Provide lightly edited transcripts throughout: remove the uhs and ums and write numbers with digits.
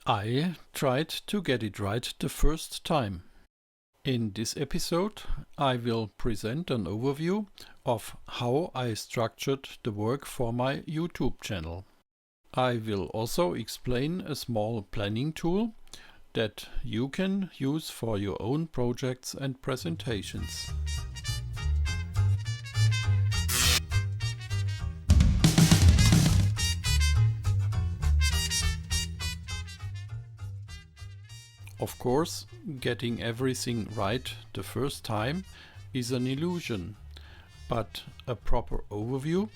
I tried to get it right the first time. In this episode, I will present an overview of how I structured the work for my YouTube channel. I will also explain a small planning tool that you can use for your own projects and presentations. Of course, getting everything right the first time is an illusion, but a proper overview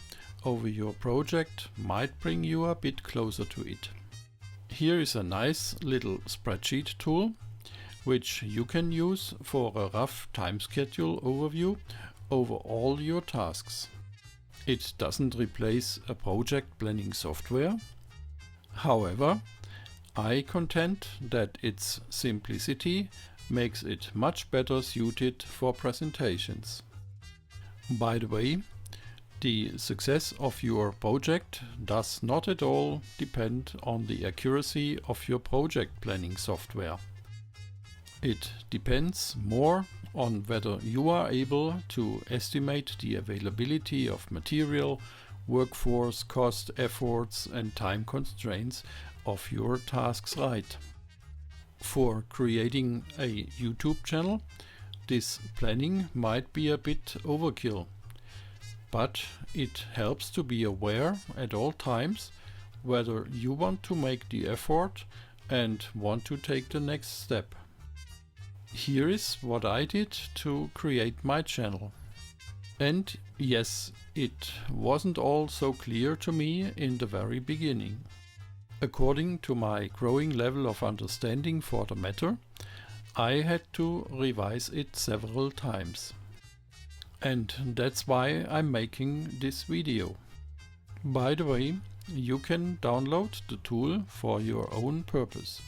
over your project might bring you a bit closer to it. Here is a nice little spreadsheet tool, which you can use for a rough time schedule overview over all your tasks. It doesn't replace a project planning software. However, I contend that its simplicity makes it much better suited for presentations. By the way, the success of your project does not at all depend on the accuracy of your project planning software. It depends more on whether you are able to estimate the availability of material, workforce, cost, efforts, and time constraints of your tasks right. For creating a YouTube channel, this planning might be a bit overkill, but it helps to be aware at all times whether you want to make the effort and want to take the next step. Here is what I did to create my channel. And yes, it wasn't all so clear to me in the very beginning. According to my growing level of understanding for the matter, I had to revise it several times. And that's why I'm making this video. By the way, you can download the tool for your own purpose.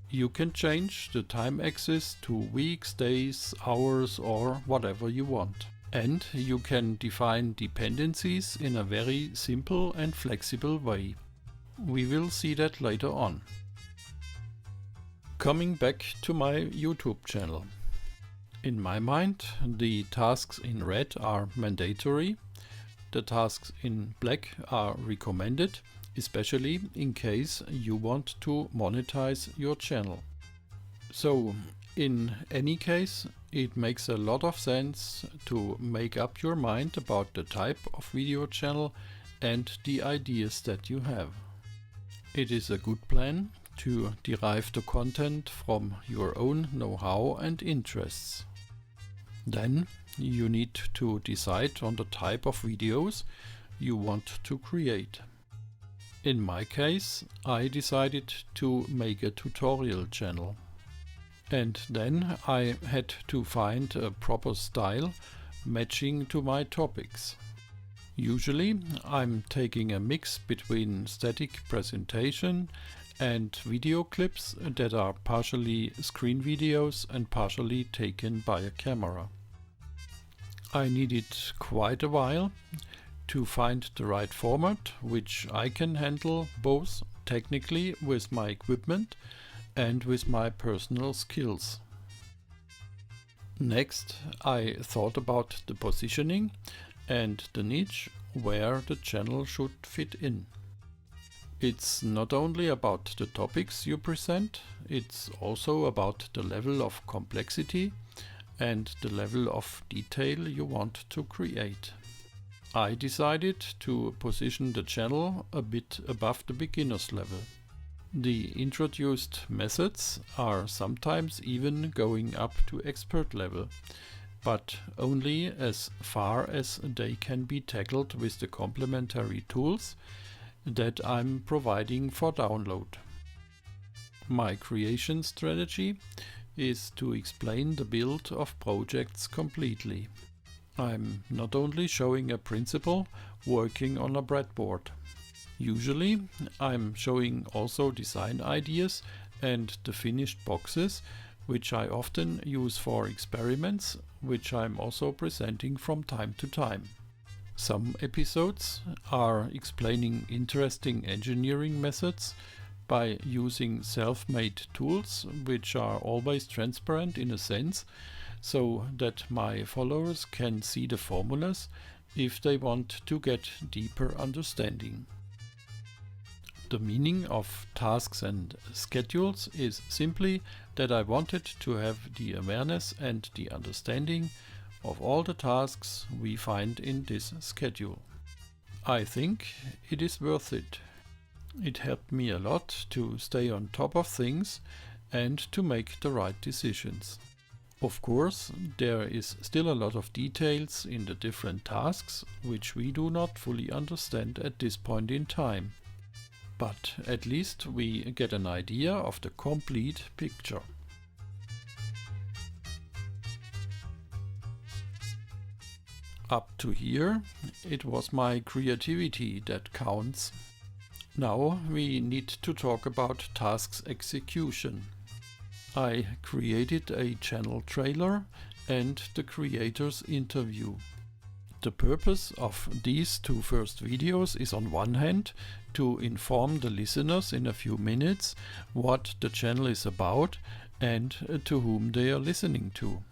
You can change the time axis to weeks, days, hours, or whatever you want. And you can define dependencies in a very simple and flexible way. We will see that later on. Coming back to my YouTube channel. In my mind, the tasks in red are mandatory. The tasks in black are recommended, especially in case you want to monetize your channel. So, in any case, it makes a lot of sense to make up your mind about the type of video channel and the ideas that you have. It is a good plan to derive the content from your own know-how and interests. Then you need to decide on the type of videos you want to create. In my case, I decided to make a tutorial channel. And then I had to find a proper style matching to my topics. Usually I'm taking a mix between static presentation and video clips that are partially screen videos and partially taken by a camera. I needed quite a while to find the right format, which I can handle both technically with my equipment and with my personal skills. Next, I thought about the positioning and the niche where the channel should fit in. It's not only about the topics you present, it's also about the level of complexity and the level of detail you want to create. I decided to position the channel a bit above the beginner's level. The introduced methods are sometimes even going up to expert level, but only as far as they can be tackled with the complementary tools that I'm providing for download. My creation strategy is to explain the build of projects completely. I'm not only showing a principle working on a breadboard. Usually I'm showing also design ideas and the finished boxes, which I often use for experiments, which I'm also presenting from time to time. Some episodes are explaining interesting engineering methods by using self-made tools, which are always transparent in a sense, so that my followers can see the formulas if they want to get deeper understanding. The meaning of tasks and schedules is simply that I wanted to have the awareness and the understanding of all the tasks we find in this schedule. I think it is worth it. It helped me a lot to stay on top of things and to make the right decisions. Of course, there is still a lot of details in the different tasks which we do not fully understand at this point in time. But at least we get an idea of the complete picture. Up to here, it was my creativity that counts. Now we need to talk about tasks execution. I created a channel trailer and the creator's interview. The purpose of these two first videos is on one hand to inform the listeners in a few minutes what the channel is about and to whom they are listening to.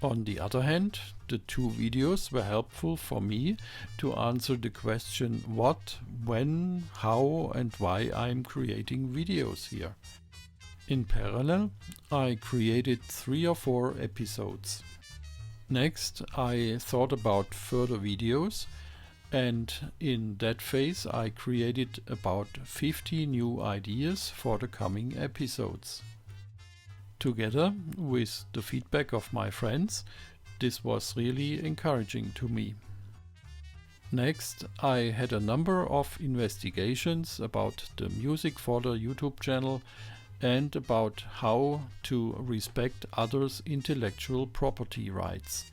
On the other hand, the two videos were helpful for me to answer the question what, when, how and why I'm creating videos here. In parallel, I created 3 or 4 episodes. Next, I thought about further videos, and in that phase I created about 50 new ideas for the coming episodes. Together with the feedback of my friends, this was really encouraging to me. Next, I had a number of investigations about the music for the YouTube channel and about how to respect others' intellectual property rights.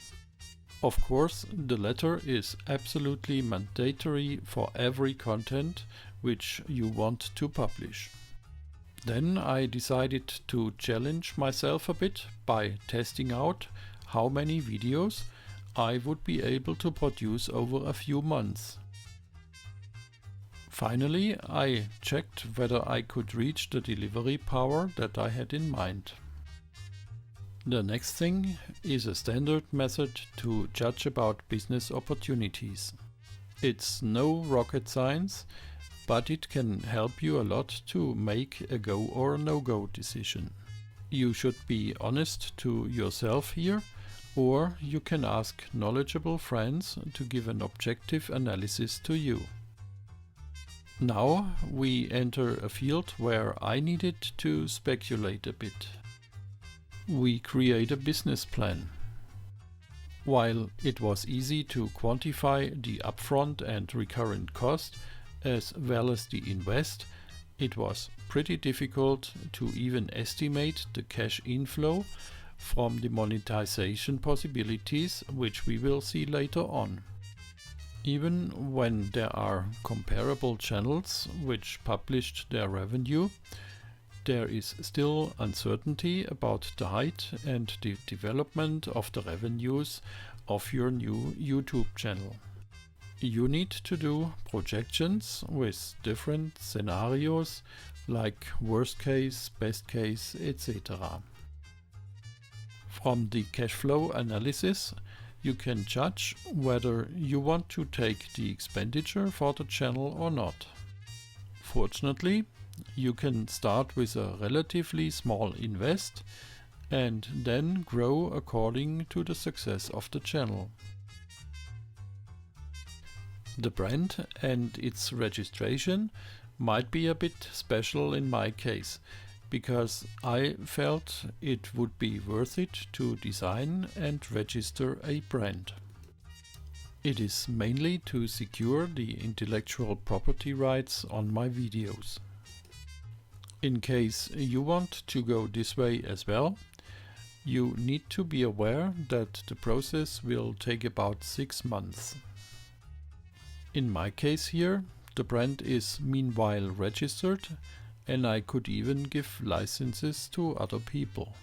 Of course, the latter is absolutely mandatory for every content which you want to publish. Then I decided to challenge myself a bit by testing out how many videos I would be able to produce over a few months. Finally, I checked whether I could reach the delivery power that I had in mind. The next thing is a standard method to judge about business opportunities. It's no rocket science, but it can help you a lot to make a go or no-go decision. You should be honest to yourself here, or you can ask knowledgeable friends to give an objective analysis to you. Now we enter a field where I needed to speculate a bit. We create a business plan. While it was easy to quantify the upfront and recurrent cost as well as the invest, it was pretty difficult to even estimate the cash inflow from the monetization possibilities, which we will see later on. Even when there are comparable channels which published their revenue, there is still uncertainty about the height and the development of the revenues of your new YouTube channel. You need to do projections with different scenarios like worst case, best case, etc. From the cash flow analysis, you can judge whether you want to take the expenditure for the channel or not. Fortunately, you can start with a relatively small invest and then grow according to the success of the channel. The brand and its registration might be a bit special in my case, because I felt it would be worth it to design and register a brand. It is mainly to secure the intellectual property rights on my videos. In case you want to go this way as well, you need to be aware that the process will take about 6 months. In my case here, the brand is meanwhile registered, and I could even give licenses to other people.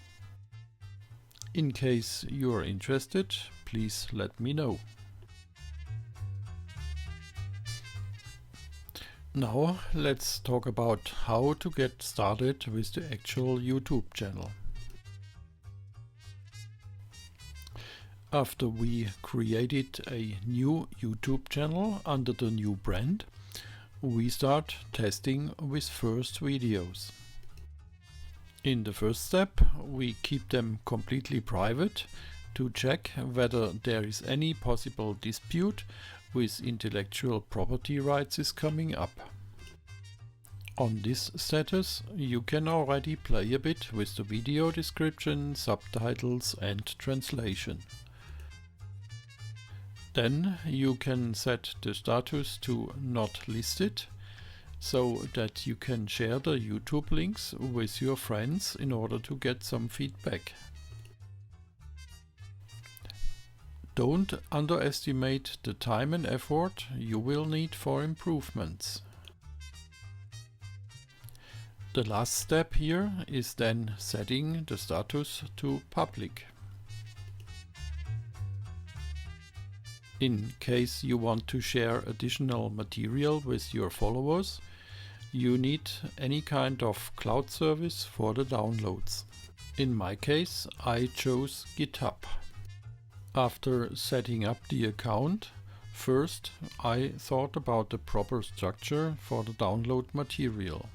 In case you are interested, please let me know. Now let's talk about how to get started with the actual YouTube channel. After we created a new YouTube channel under the new brand, we start testing with first videos. In the first step, we keep them completely private to check whether there is any possible dispute with intellectual property rights is coming up. On this status, you can already play a bit with the video description, subtitles and translation. Then you can set the status to not listed, so that you can share the YouTube links with your friends in order to get some feedback. Don't underestimate the time and effort you will need for improvements. The last step here is then setting the status to public. In case you want to share additional material with your followers, you need any kind of cloud service for the downloads. In my case, I chose GitHub. After setting up the account, first I thought about the proper structure for the download material.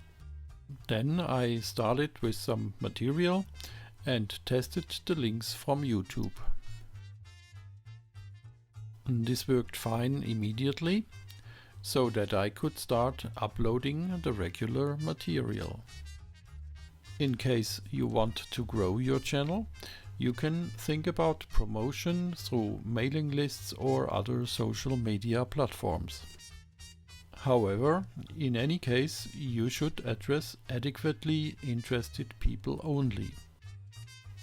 Then I started with some material and tested the links from YouTube. This worked fine immediately, so that I could start uploading the regular material. In case you want to grow your channel, you can think about promotion through mailing lists or other social media platforms. However, in any case, you should address adequately interested people only.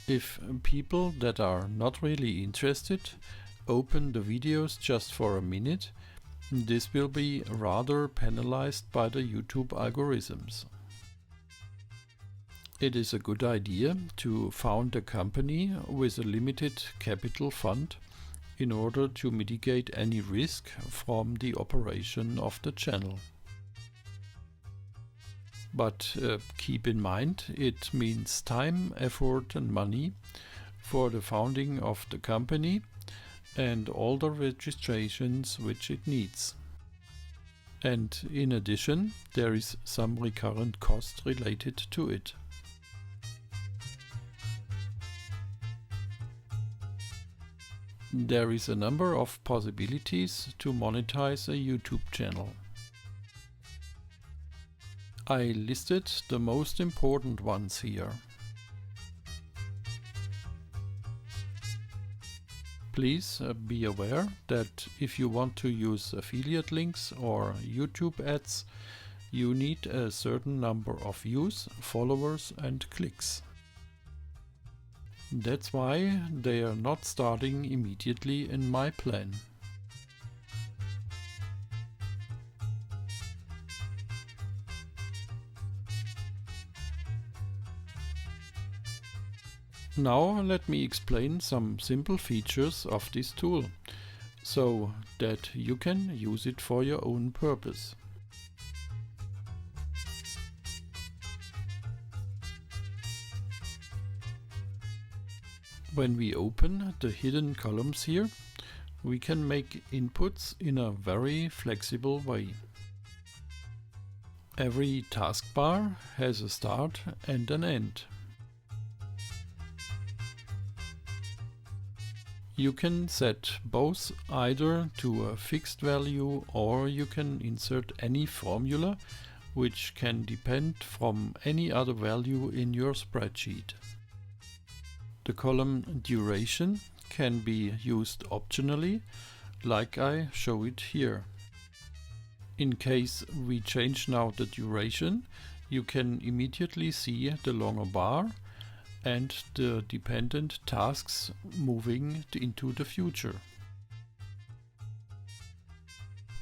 If people that are not really interested open the videos just for a minute, this will be rather penalized by the YouTube algorithms. It is a good idea to found a company with a limited capital fund in order to mitigate any risk from the operation of the channel. But keep in mind, it means time, effort and money for the founding of the company and all the registrations which it needs. And in addition, there is some recurrent cost related to it. There is a number of possibilities to monetize a YouTube channel. I listed the most important ones here. Please be aware that if you want to use affiliate links or YouTube ads, you need a certain number of views, followers and clicks. That's why they are not starting immediately in my plan. Now let me explain some simple features of this tool, so that you can use it for your own purpose. When we open the hidden columns here, we can make inputs in a very flexible way. Every taskbar has a start and an end. You can set both either to a fixed value, or you can insert any formula which can depend from any other value in your spreadsheet. The column duration can be used optionally, like I show it here. In case we change now the duration, you can immediately see the longer bar and the dependent tasks moving into the future.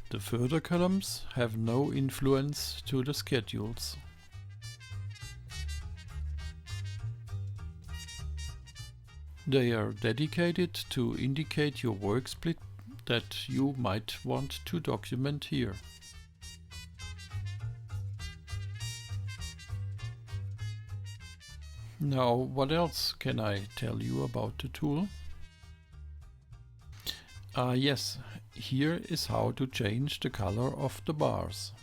The further columns have no influence to the schedules. They are dedicated to indicate your work split that you might want to document here. Now, what else can I tell you about the tool? Yes, here is how to change the color of the bars.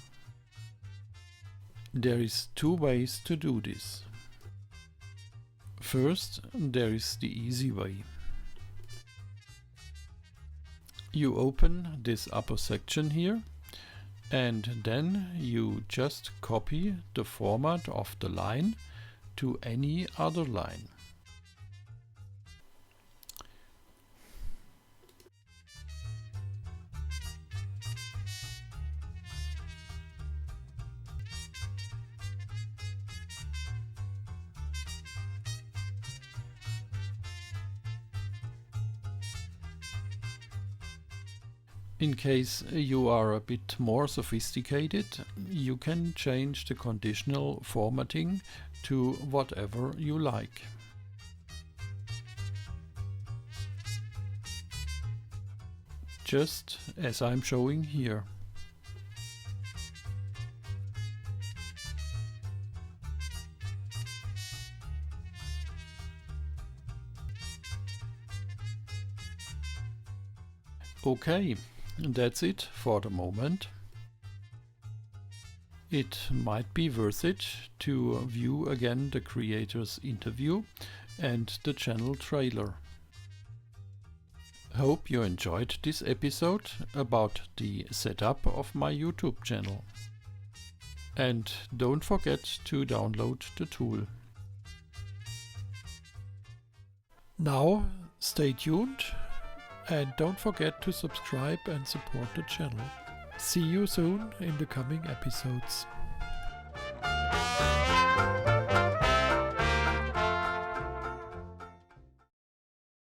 There is two ways to do this. First, there is the easy way. You open this upper section here, and then you just copy the format of the line to any other line. In case you are a bit more sophisticated, you can change the conditional formatting to whatever you like. Just as I'm showing here. Okay. That's it for the moment. It might be worth it to view again the creator's interview and the channel trailer. Hope you enjoyed this episode about the setup of my YouTube channel. And don't forget to download the tool. Now, stay tuned. And don't forget to subscribe and support the channel. See you soon in the coming episodes.